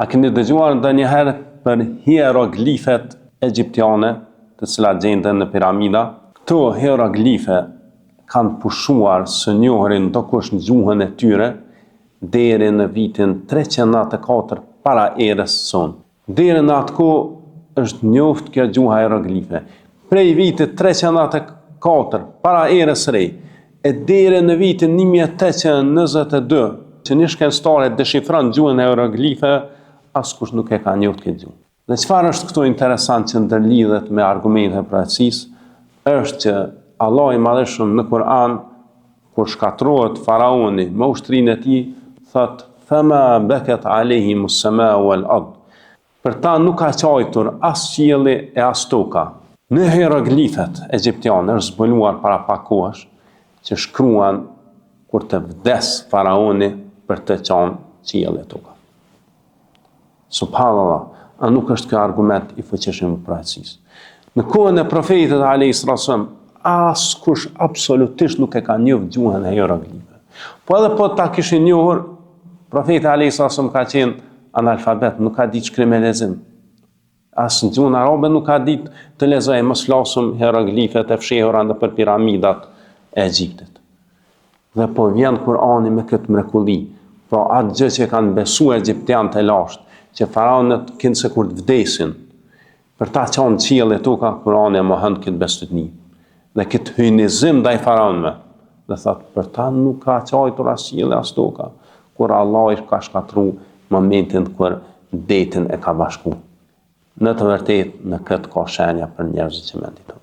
A keni dëgjuar ndonjëherë për hieroglifet egjiptiane, të cilat gjenden në piramida? Këto hieroglife kanë pushuar së njohurin ndokush në gjuhën e tyre deri në vitin 394 para erës sonë. Deri në atë kohë është njoft kjo gjuha hieroglife. Prej vitit 394 para erës re e deri në vitin 1822 që një shkencëtar e deshifron gjuhën e hieroglife, askush nuk e ka njoft këtë gjuhë. Dhe çfarë është këtu interesant që ndërlidhet me argumente e profecisë, është që Allah i Madhëshëm në Kur'an, kur shkatërrohet faraoni me ushtrinë e tij, thot: "Fama bakat alehim as-samau wal-ard." Për ta nuk ka qajtur as qielli e as toka. Në hieroglifet egjiptiane është zbuluar para pak kohësh që shkruan kur të vdes faraoni për të qenë qielli e toka. Subhanallah, a nuk është kjo argument i fuqishëm i profecisë? Në kohën e profetit alayhis salam, askush absolutisht nuk e ka njohur gjuhën e hieroglifeve. Po edhe po ta kishin njohur, profeti alayhis salam ka qenë analfabet, nuk ka ditë shkrim e lexim. As në gjuhën arabe nuk ka ditë të lexojë, mos flasëm hieroglifet e fshehura nëpër piramidat e Egjiptit. Dhe po vjen Kur'ani me këtë mrekulli, pra atë gjë që kanë besuar egjiptianët e lashtë, që faraonët kënë se kur të vdesin, për ta qenë qielli e toka, Kur'ani e mohon këtë besëtni dhe këtë hynizim ndaj faraonëve. Dhe thot, për ta nuk ka qajtur as qielli as toka, kur Allah i ka shkatruar momentin kur detin e ka bashku. Në të vërtetë, në këtë ka shenja për njerëzit që menditojnë.